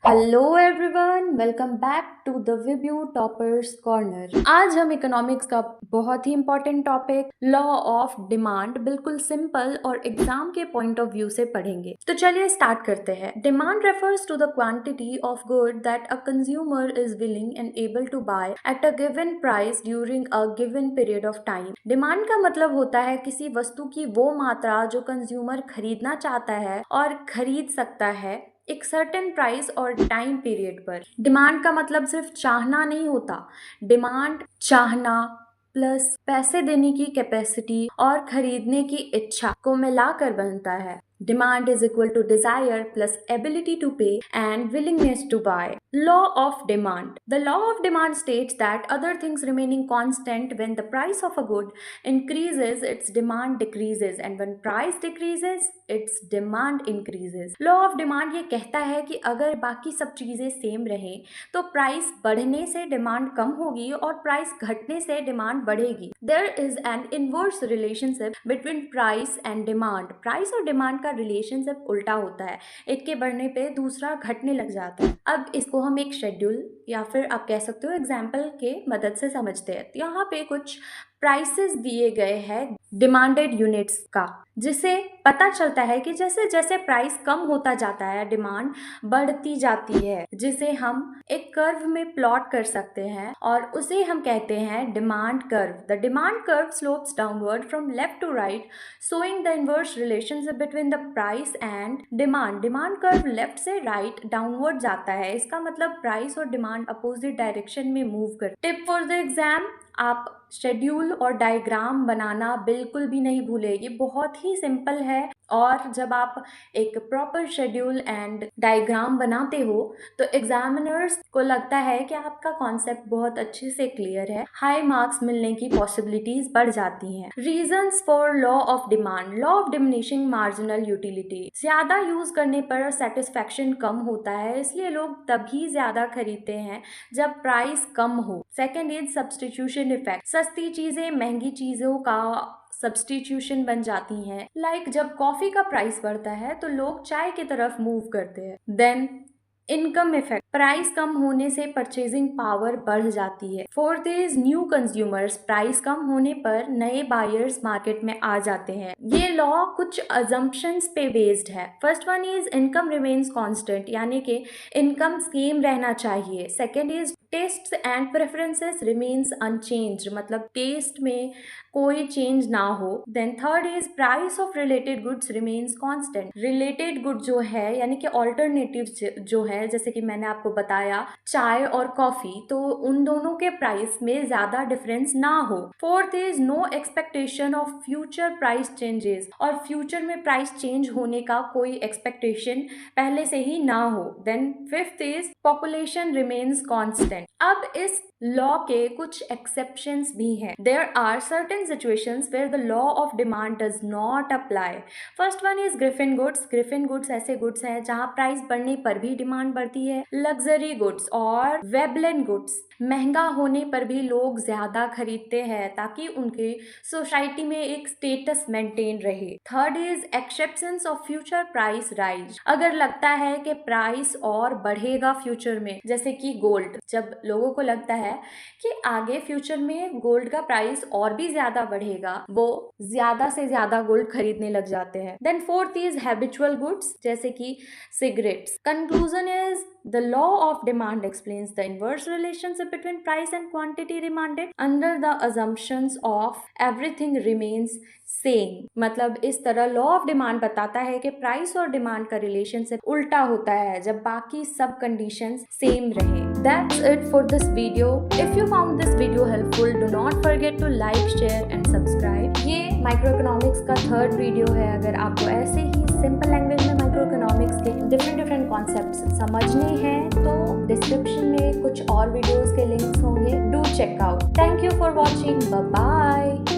Hello everyone, welcome back to the विब्यू toppers corner. आज हम इकोनॉमिक्स का बहुत ही important topic law of demand बिल्कुल सिंपल और एग्जाम के पॉइंट ऑफ व्यू से पढ़ेंगे। तो चलिए स्टार्ट करते हैं। Demand refers to the quantity of good that a consumer is willing and able to buy at a given price during a given period of time. Demand का मतलब होता है किसी वस्तु की वो मात्रा जो कंज्यूमर खरीदना चाहता है और खरीद सकता है एक सर्टेन प्राइस और टाइम पीरियड पर। डिमांड का मतलब सिर्फ चाहना नहीं होता। डिमांड चाहना प्लस पैसे देने की कैपेसिटी और खरीदने की इच्छा को मिलाकर बनता है। Demand is equal to desire plus ability to pay and willingness to buy. Law of demand. The law of demand states that other things remaining constant, when the price of a good increases, its demand decreases, and when price decreases, its demand increases. Law of demand ये कहता है कि अगर बाकी सब चीजें same रहें तो प्राइस बढ़ने से डिमांड कम होगी और प्राइस घटने से डिमांड बढ़ेगी। There is an inverse relationship between price and demand. Price और डिमांड का रिलेशनशिप उल्टा होता है। एक के बढ़ने पे दूसरा घटने लग जाता है। अब इसको हम एक शेड्यूल या फिर आप कह सकते हो एग्जाम्पल के मदद से समझते हैं। यहाँ पे कुछ प्राइसेस दिए गए हैं डिमांडेड यूनिट्स का, जिसे पता चलता है कि जैसे जैसे प्राइस कम होता जाता है डिमांड बढ़ती जाती है, जिसे हम एक कर्व में प्लॉट कर सकते हैं और उसे हम कहते हैं demand curve. The demand curve slopes downward from left to right, showing the inverse relationship between the price and demand. Demand curve left से राइट डाउनवर्ड जाता है। इसका मतलब प्राइस और डिमांड अपोजिट डायरेक्शन में मूव कर। टिप फॉर द एग्जाम, आप schedule और डायग्राम बनाना बिल्कुल भी नहीं भूले। ये बहुत ही सिंपल है और जब आप एक प्रॉपर शेड्यूल एंड डायग्राम बनाते हो तो एग्जामिनर्स को लगता है कि आपका कॉन्सेप्ट बहुत अच्छे से क्लियर है। हाई मार्क्स मिलने की पॉसिबिलिटीज बढ़ जाती हैं। Reasons for law of demand. Law of diminishing marginal utility. ज्यादा यूज करने पर सेटिस्फैक्शन कम होता है, इसलिए लोग तभी ज्यादा खरीदते हैं जब प्राइस कम हो। Second is substitution effect. सस्ती चीजें महंगी चीजों का सब्स्टिट्यूशन बन जाती हैं। लाइक जब कॉफी का प्राइस बढ़ता है तो लोग चाय की तरफ मूव करते हैं। Then income effect. प्राइस कम होने से परचेजिंग पावर बढ़ जाती है। Fourth is new consumers. Price कम होने पर नए बायर्स मार्केट में आ जाते हैं। ये लॉ कुछ अजम्पशंस पे बेस्ड है। First one is income remains constant, यानी कि इनकम सेम रहना चाहिए। Second is tastes and preferences remains unchanged, मतलब टेस्ट में कोई चेंज ना हो। Then third is price of related goods remains constant. Related good जो है यानी कि ऑल्टरनेटिव जो है, जैसे कि मैंने आपको बताया चाय और कॉफी, तो उन दोनों के प्राइस में ज्यादा डिफरेंस ना हो। Fourth is no expectation of future price changes, और फ्यूचर में प्राइस चेंज होने का कोई एक्सपेक्टेशन पहले से ही ना हो। Then fifth is population remains constant. अब इस लॉ के कुछ एक्सेप्शंस भी हैं। There are certain situations where the law of demand does not apply. First one is Giffen goods. Giffen goods ऐसे गुड्स हैं जहां प्राइस बढ़ने पर भी डिमांड बढ़ती है। लग्जरी गुड्स और वेबलेन गुड्स, महंगा होने पर भी लोग ज्यादा खरीदते हैं ताकि उनके सोसाइटी में एक स्टेटस मेंटेन रहे। Third is exceptions of future price rise. अगर लगता है कि प्राइस और बढ़ेगा फ्यूचर में, जैसे कि गोल्ड, जब लोगों को लगता है कि आगे फ्यूचर में गोल्ड का प्राइस और भी ज्यादा बढ़ेगा, वो ज्यादा से ज्यादा गोल्ड खरीदने लग जाते हैं। Then fourth is habitual goods, जैसे कि cigarettes. Conclusion is the law of demand explains the inverse relationship between price and quantity demanded under the assumptions of everything remains same। मतलब इस तरह लॉ ऑफ डिमांड बताता है कि price और demand का रिलेशनशिप उल्टा होता है जब बाकी सब कंडीशंस सेम रहे। That's it for this video. If you found this video helpful, do not forget to like, share and subscribe. ये माइक्रोइकोनॉमिक्स का थर्ड वीडियो है। अगर आपको ऐसे ही सिंपल लैंग्वेज में माइक्रोइकोनॉमिक्स के डिफरेंट कॉन्सेप्ट्स समझने हैं तो डिस्क्रिप्शन में कुछ और वीडियोस के लिंक्स होंगे, do check out. Thank you for watching, bye bye.